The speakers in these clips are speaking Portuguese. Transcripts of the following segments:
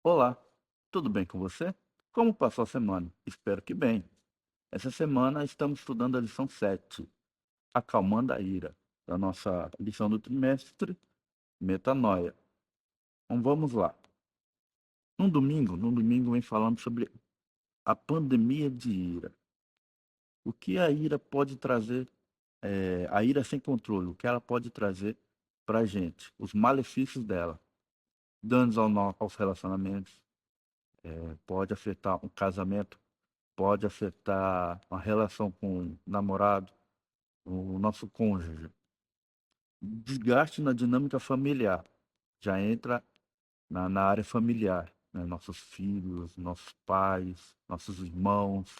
Olá, tudo bem com você? Como passou a semana? Espero que bem. Essa semana estamos estudando a lição 7, Acalmando a Ira, da nossa lição do trimestre, Metanoia. Então vamos lá. No domingo vem falando sobre a pandemia de ira. O que a ira pode trazer, a ira sem controle, o que ela pode trazer para a gente, os malefícios dela, danos aos relacionamentos, pode afetar um casamento, pode afetar uma relação com o namorado, o nosso cônjuge. Desgaste na dinâmica familiar, já entra na área familiar, né? Nossos filhos, nossos pais, nossos irmãos.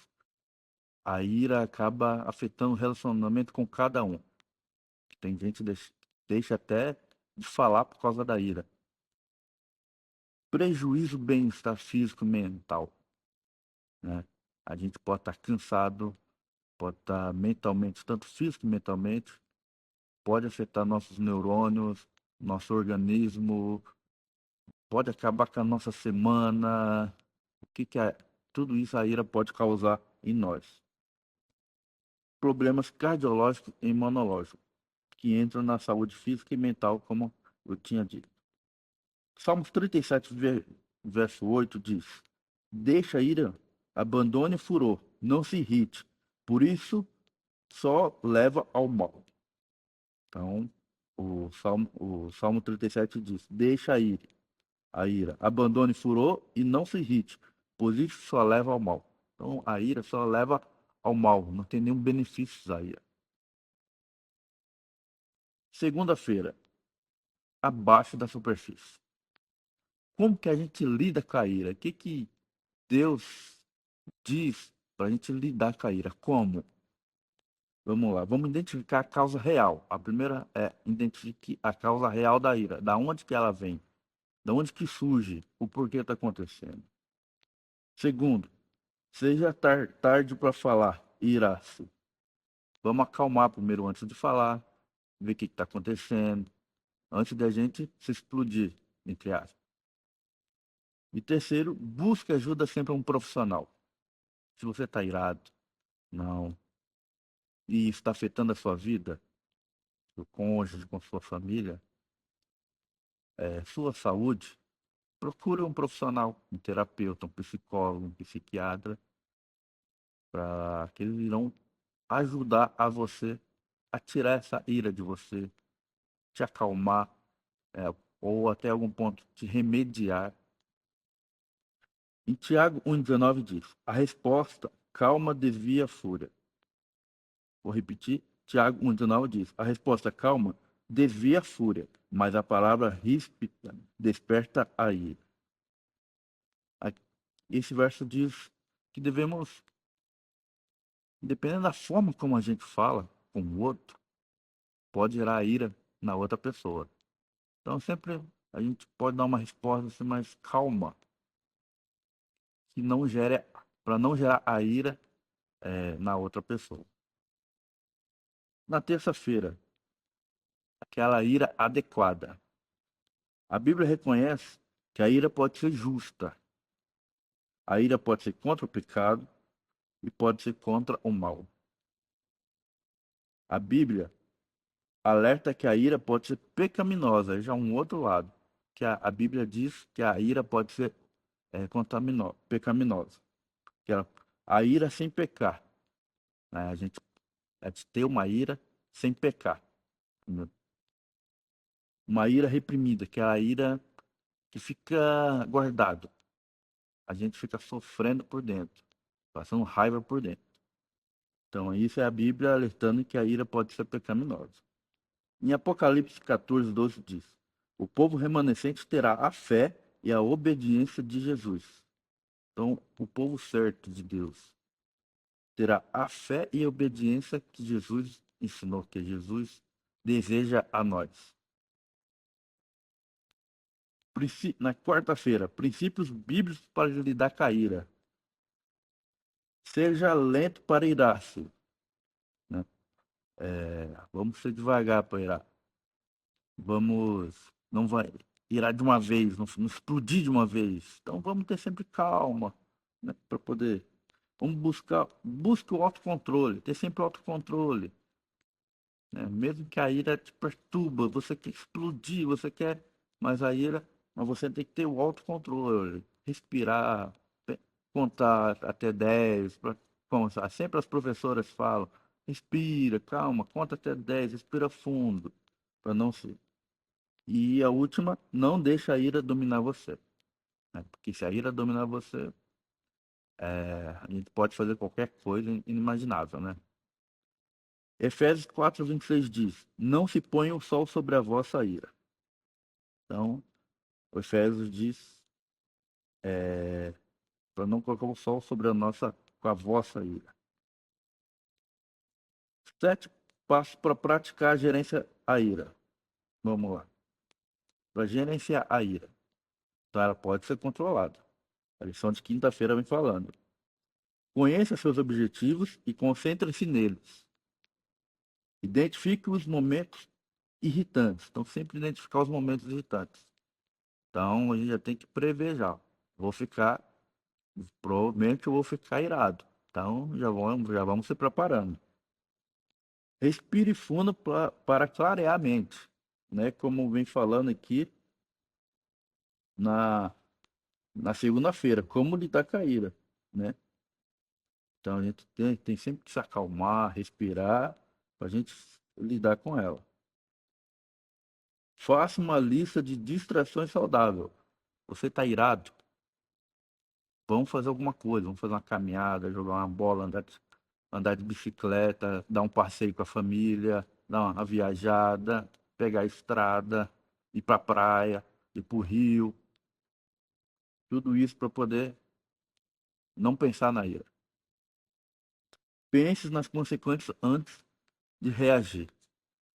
A ira acaba afetando o relacionamento com cada um. Tem gente que deixa até de falar por causa da ira. Prejuízo bem-estar físico e mental, né? A gente pode estar cansado, pode estar mentalmente, tanto físico e mentalmente, pode afetar nossos neurônios, nosso organismo, pode acabar com a nossa semana. O que que é? Tudo isso a ira pode causar em nós. Problemas cardiológicos e imunológicos, que entram na saúde física e mental, como eu tinha dito. Salmos 37, verso 8 diz: Deixa a ira, abandone o furor, não se irrite, por isso só leva ao mal. Então, o Salmo 37 diz: Deixa a ira, abandone o furor e não se irrite, pois isso só leva ao mal. Então, a ira só leva ao mal, não tem nenhum benefício a ira. Segunda-feira, abaixo da superfície. Como que a gente lida com a ira? O que que Deus diz para a gente lidar com a ira? Como? Vamos lá, vamos identificar a causa real. A primeira é identifique a causa real da ira. Da onde que ela vem? Da onde que surge? O porquê está acontecendo? Segundo, seja tarde para falar, irá-se. Vamos acalmar primeiro antes de falar, ver o que está acontecendo, antes da gente se explodir, entre aspas. E terceiro, busque ajuda sempre a um profissional. Se você está irado, não, e está afetando a sua vida, seu cônjuge, com sua família, sua saúde, procure um profissional, um terapeuta, um psicólogo, um psiquiatra, para que eles irão ajudar a você a tirar essa ira de você, te acalmar, ou até algum ponto te remediar. Em Tiago 1,19 diz: A resposta calma desvia a fúria. Vou repetir. Tiago 1,19 diz: A resposta calma desvia a fúria, mas a palavra ríspida desperta a ira. Esse verso diz que devemos, dependendo da forma como a gente fala com o outro, pode gerar ira na outra pessoa. Então sempre a gente pode dar uma resposta assim, mais calma, que não gere, para não gerar a ira na outra pessoa. Na terça-feira, aquela ira adequada. A Bíblia reconhece que a ira pode ser justa. A ira pode ser contra o pecado e pode ser contra o mal. A Bíblia alerta que a ira pode ser pecaminosa, já um outro lado, que a Bíblia diz que a ira pode ser pecaminosa, que a ira sem pecar, né? A gente ter uma ira sem pecar, né? Uma ira reprimida, que é a ira que fica guardado, a gente fica sofrendo por dentro, passando raiva por dentro. Então isso é a Bíblia alertando que a ira pode ser pecaminosa. Em Apocalipse 14, 12 diz: O povo remanescente terá a fé e a obediência de Jesus. Então, o povo certo de Deus terá a fé e a obediência que Jesus ensinou, que Jesus deseja a nós. Na quarta-feira, princípios bíblicos para lidar com a ira. Seja lento para irar-se, né? Vamos ser devagar para irar. Vamos, não vai. irar de uma vez, não explodir de uma vez. Então vamos ter sempre calma, né, para poder. Vamos busca o autocontrole, ter sempre o autocontrole, né? Mesmo que a ira te perturba, você quer explodir, você quer, mas a ira, mas você tem que ter o autocontrole, respirar, contar até 10, como sempre as professoras falam, respira, calma, conta até 10, respira fundo, para não se. E a última, não deixa a ira dominar você, né? Porque se a ira dominar você, a gente pode fazer qualquer coisa inimaginável, né? Efésios 4:26 diz: Não se ponha o sol sobre a vossa ira. Então, o Efésios diz para não colocar o sol sobre com a vossa ira. 7 passos para praticar a gerência à ira. Vamos lá. Para gerenciar a ira. Então, ela pode ser controlada. A lição de quinta-feira vem falando. Conheça seus objetivos e concentre-se neles. Identifique os momentos irritantes. Então, sempre identificar os momentos irritantes. Então, a gente já tem que prever já. Vou ficar, provavelmente eu vou ficar irado. Então, já vamos se preparando. Respire fundo para clarear a mente, né? Como vem falando aqui na, na segunda-feira, como lidar com a ira, né? Então, a gente tem sempre que se acalmar, respirar, para a gente lidar com ela. Faça uma lista de distrações saudáveis. Você está irado? Vamos fazer alguma coisa, vamos fazer uma caminhada, jogar uma bola, andar de bicicleta, dar um passeio com a família, dar uma viajada, pegar a estrada, ir para a praia, ir para o rio, tudo isso para poder não pensar na ira. Pense nas consequências antes de reagir,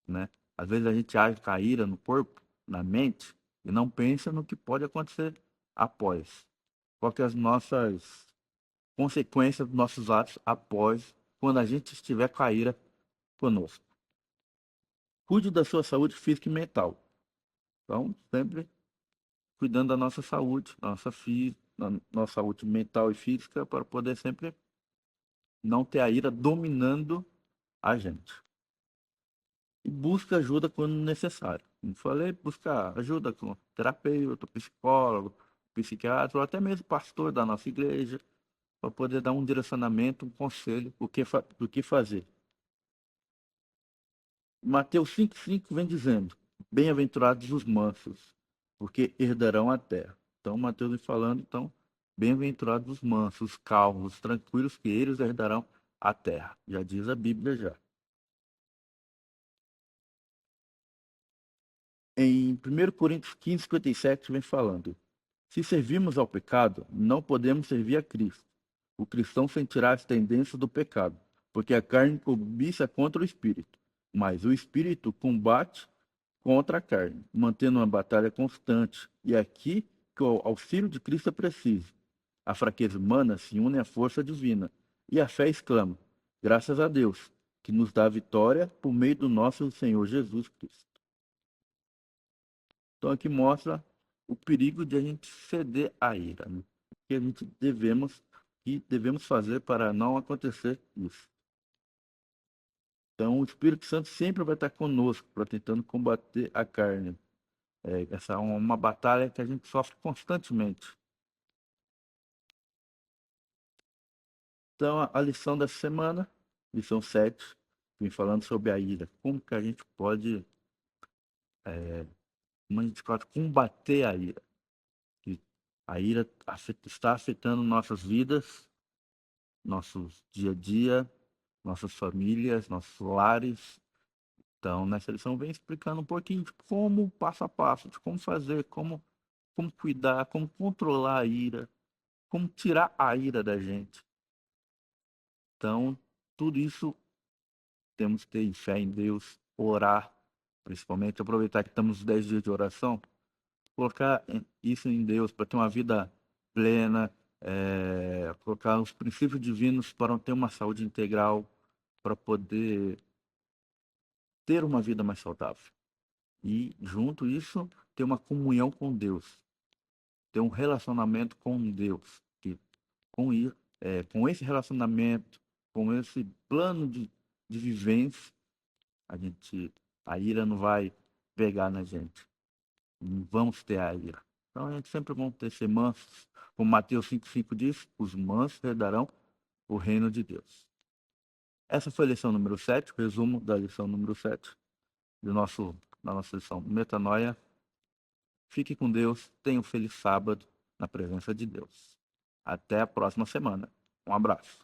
né? Às vezes a gente age com a ira no corpo, na mente, e não pensa no que pode acontecer após. Qual que é as nossas consequências dos nossos atos após, quando a gente estiver com a ira conosco. Cuide da sua saúde física e mental. Então, sempre cuidando da nossa saúde, da nossa saúde mental e física, para poder sempre não ter a ira dominando a gente. E busca ajuda quando necessário. Como falei, buscar ajuda com terapeuta, psicólogo, psiquiatra, ou até mesmo pastor da nossa igreja, para poder dar um direcionamento, um conselho do que fazer. Mateus 5,5 vem dizendo: Bem-aventurados os mansos, porque herdarão a terra. Então, Mateus vem falando, então, bem-aventurados os mansos, os calmos, os tranquilos, que eles herdarão a terra. Já diz a Bíblia já. Em 1 Coríntios 15:57 vem falando: Se servimos ao pecado, não podemos servir a Cristo. O cristão sentirá as tendências do pecado, porque a carne cobiça contra o espírito, mas o espírito combate contra a carne, mantendo uma batalha constante. E é aqui que o auxílio de Cristo é preciso. A fraqueza humana se une à força divina, e a fé exclama: Graças a Deus, que nos dá a vitória por meio do nosso Senhor Jesus Cristo. Então aqui mostra o perigo de a gente ceder à ira, né? O que a gente devemos fazer para não acontecer isso. Então o Espírito Santo sempre vai estar conosco para tentando combater a carne. Essa é uma batalha que a gente sofre constantemente. Então a lição dessa semana, lição 7, vem falando sobre a ira. Como que a gente pode, como a gente pode combater a ira? Que a ira está afetando nossas vidas, nossos dia a dia, nossas famílias, nossos lares. Então, nessa lição vem explicando um pouquinho de como, passo a passo, de como fazer, como cuidar, como controlar a ira, como tirar a ira da gente. Então, tudo isso temos que ter fé em Deus, orar, principalmente aproveitar que estamos nos 10 dias de oração, colocar isso em Deus para ter uma vida plena, colocar os princípios divinos para ter uma saúde integral, para poder ter uma vida mais saudável. E, junto isso, ter uma comunhão com Deus, ter um relacionamento com Deus, que com esse relacionamento, com esse plano de vivência, a ira não vai pegar na gente. Não vamos ter a ira. Então a gente sempre vamos ter ser mansos. Como Mateus 5,5 diz, os mansos herdarão o reino de Deus. Essa foi a lição número 7, o resumo da lição número 7 da nossa lição Metanoia. Fique com Deus, tenha um feliz sábado na presença de Deus. Até a próxima semana. Um abraço.